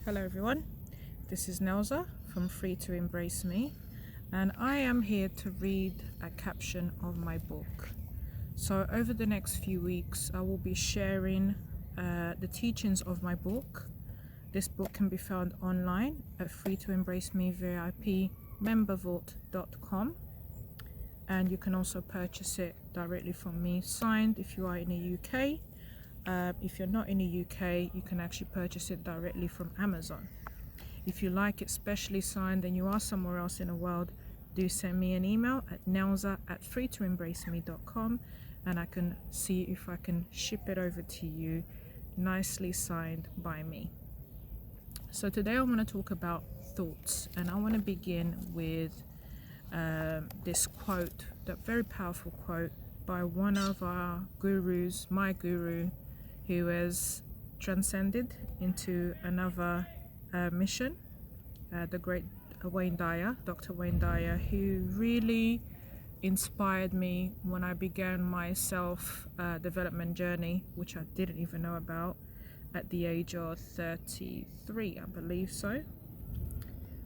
Hello everyone, this is Nelza from Free to Embrace Me, and I am here to read a caption of my book. So over the next few weeks I will be sharing the teachings of my book. This book can be found online at Free to Embrace Me VIP membervault.com, and you can also purchase it directly from me, signed if you are in the UK. If you're not in the UK, you can actually purchase it directly from Amazon. If you like it specially signed and you are somewhere else in the world, do send me an email at nelza@freetoembraceme.com, and I can see if I can ship it over to you nicely signed by me. So today I want to talk about thoughts, and I want to begin with this quote, that very powerful quote by one of our gurus, my guru, who has transcended into another mission, the great Dr. Wayne Dyer, who really inspired me when I began my self-development journey, which I didn't even know about at the age of 33, I believe so.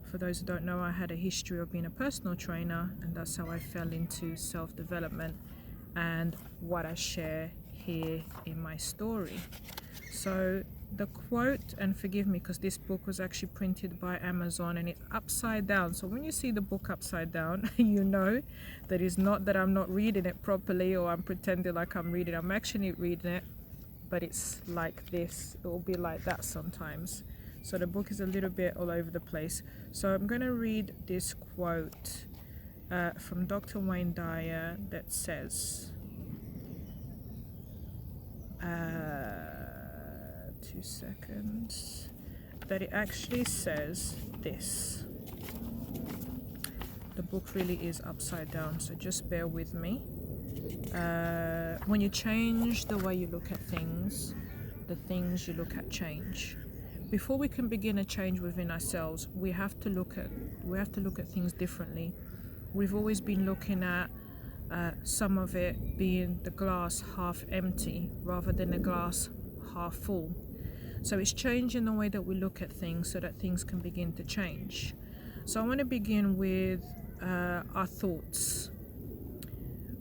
For those who don't know, I had a history of being a personal trainer, and that's how I fell into self-development and what I share here in my story. So the quote, and forgive me because this book was actually printed by Amazon and it's upside down, so when you see the book upside down you know that it's not that I'm not reading it properly or I'm pretending like I'm reading. I'm actually reading it, but it's like this. It will be like that sometimes, so the book is a little bit all over the place. So I'm going to read this quote from Dr. Wayne Dyer that says, 2 seconds, that it actually says this. The book really is upside down, so just bear with me. When you change the way you look at things, the things you look at change. Before we can begin a change within ourselves, we have to look at things differently. We've always been looking at some of it being the glass half empty rather than the glass half full. So it's changing the way that we look at things so that things can begin to change. So I want to begin with our thoughts.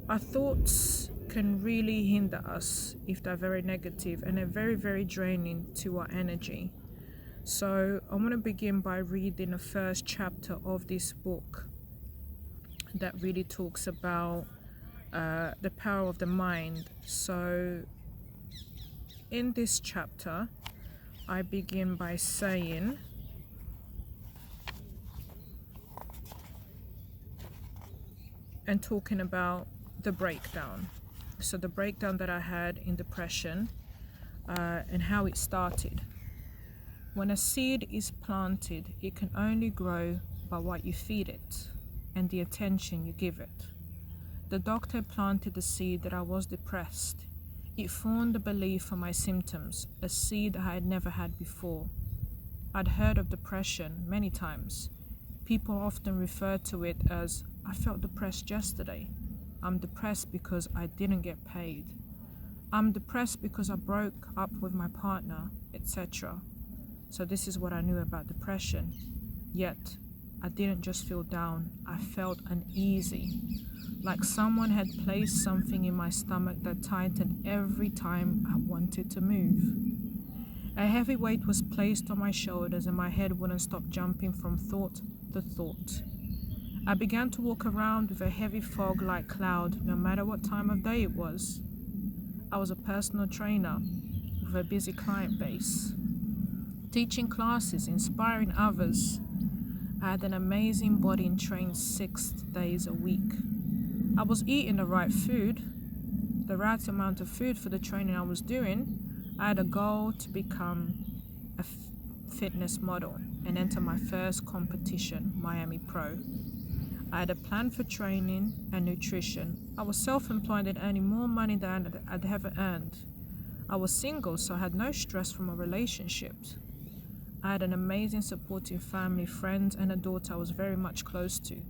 Our thoughts can really hinder us if they're very negative, and they're very, very draining to our energy. So I want to begin by reading the first chapter of this book that really talks about the power of the mind. So in this chapter, I begin by saying, and talking about the breakdown. So the breakdown that I had in depression and how it started. When a seed is planted, it can only grow by what you feed it and the attention you give it. The doctor planted the seed that I was depressed. It formed a belief for my symptoms, a seed I had never had before. I'd heard of depression many times. People often refer to it as, I felt depressed yesterday. I'm depressed because I didn't get paid. I'm depressed because I broke up with my partner, etc. So this is what I knew about depression. Yet, I didn't just feel down, I felt uneasy. Like someone had placed something in my stomach that tightened every time I wanted to move. A heavy weight was placed on my shoulders and my head wouldn't stop jumping from thought to thought. I began to walk around with a heavy fog-like cloud no matter what time of day it was. I was a personal trainer with a busy client base, teaching classes, inspiring others. I had an amazing body and trained 6 days a week. I was eating the right food, the right amount of food for the training I was doing. I had a goal to become a fitness model and enter my first competition, Miami Pro. I had a plan for training and nutrition. I was self-employed and earning more money than I'd ever earned. I was single, so I had no stress from a relationship. I had an amazing supporting family, friends, and a daughter I was very much close to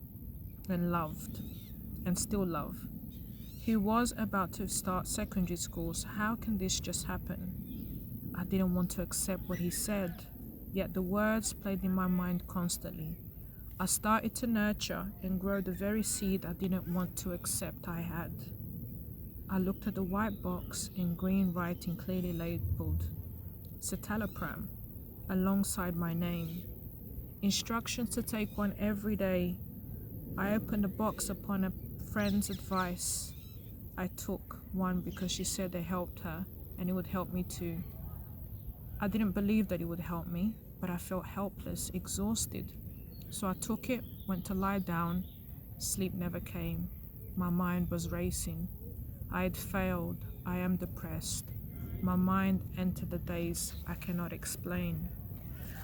and loved, and still love, who was about to start secondary school. So how can this just happen? I didn't want to accept what he said. yet the words played in my mind constantly. I started to nurture and grow the very seed I didn't want to accept I had. I looked at the white box in green writing clearly labeled citalopram alongside my name. Instructions to take one every day. I opened the box upon a friend's advice. I took one because she said they helped her and it would help me too. I didn't believe that it would help me, but I felt helpless, exhausted. So I took it, went to lie down. Sleep never came. My mind was racing. I had failed. I am depressed. My mind entered the days I cannot explain.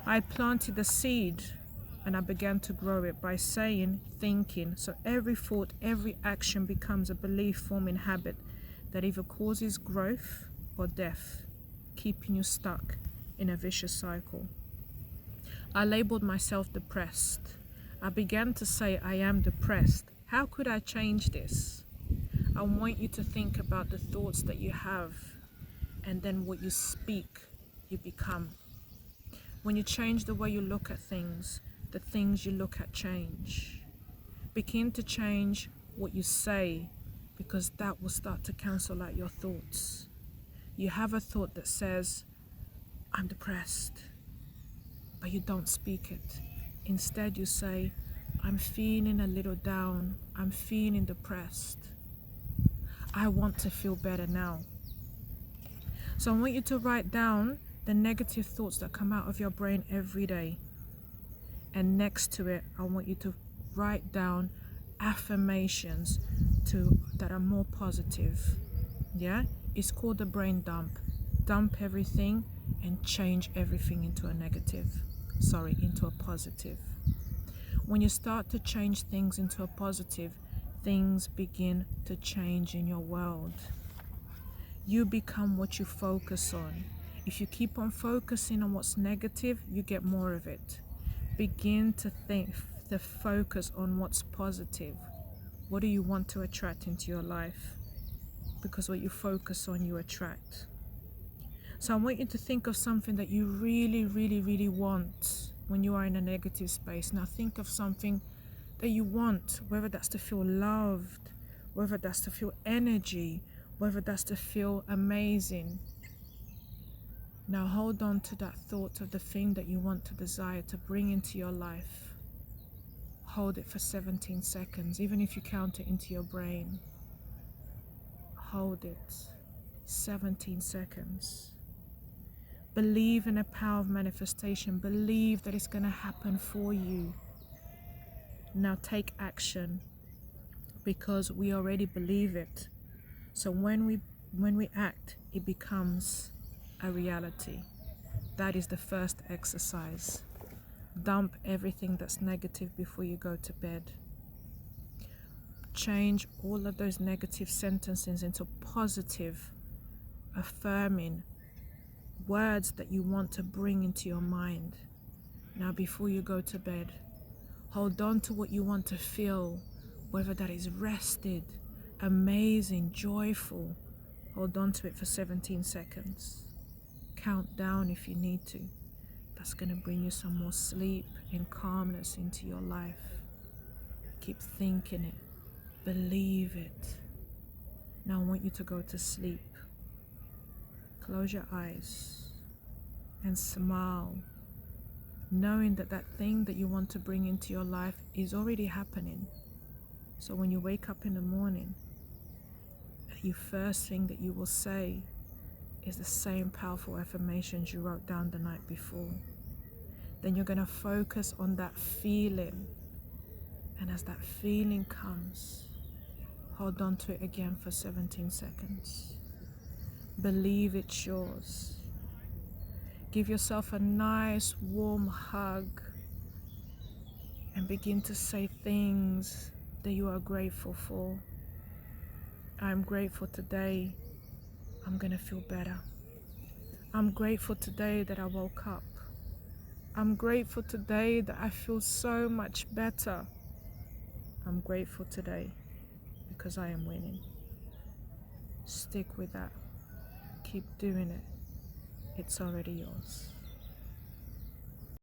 I had planted the seed and I began to grow it by saying, thinking. So every thought, every action becomes a belief forming habit that either causes growth or death, keeping you stuck in a vicious cycle. I labeled myself depressed. I began to say, I am depressed. How could I change this? I want you to think about the thoughts that you have, and then what you speak, you become. When you change the way you look at things, the things you look at change. Begin to change what you say, because that will start to cancel out your thoughts. You have a thought that says, I'm depressed, but you don't speak it. Instead you say, I'm feeling a little down, I'm feeling depressed. I want to feel better now. So I want you to write down the negative thoughts that come out of your brain every day. And next to it, I want you to write down affirmations that are more positive. Yeah? It's called the brain dump. Dump everything and change everything into a positive. When you start to change things into a positive, things begin to change in your world. You become what you focus on. If you keep on focusing on what's negative, you get more of it. Begin to focus on what's positive. What do you want to attract into your life? Because what you focus on, you attract. So I want you to think of something that you really, really, really want when you are in a negative space. Now think of something that you want, whether that's to feel loved, whether that's to feel energy, whether that's to feel amazing. Now hold on to that thought of the thing that you want to desire to bring into your life. Hold it for 17 seconds, even if you count it into your brain. Hold it. 17 seconds. Believe in the power of manifestation. Believe that it's going to happen for you. Now take action, because we already believe it. So when we act, it becomes a reality. That is the first exercise. Dump everything that's negative before you go to bed. Change all of those negative sentences into positive, affirming words that you want to bring into your mind. Now before you go to bed, hold on to what you want to feel, whether that is rested, amazing, joyful. Hold on to it for 17 seconds. Count down if you need to. That's going to bring you some more sleep and calmness into your life. Keep thinking it. Believe it. Now I want you to go to sleep. Close your eyes and smile, knowing that that thing that you want to bring into your life is already happening. So when you wake up in the morning, the first thing that you will say is the same powerful affirmations you wrote down the night before. Then you're going to focus on that feeling. And as that feeling comes, hold on to it again for 17 seconds. Believe it's yours. Give yourself a nice warm hug and begin to say things that you are grateful for. I'm grateful today. I'm going to feel better. I'm grateful today that I woke up. I'm grateful today that I feel so much better. I'm grateful today because I am winning. Stick with that. Keep doing it. It's already yours.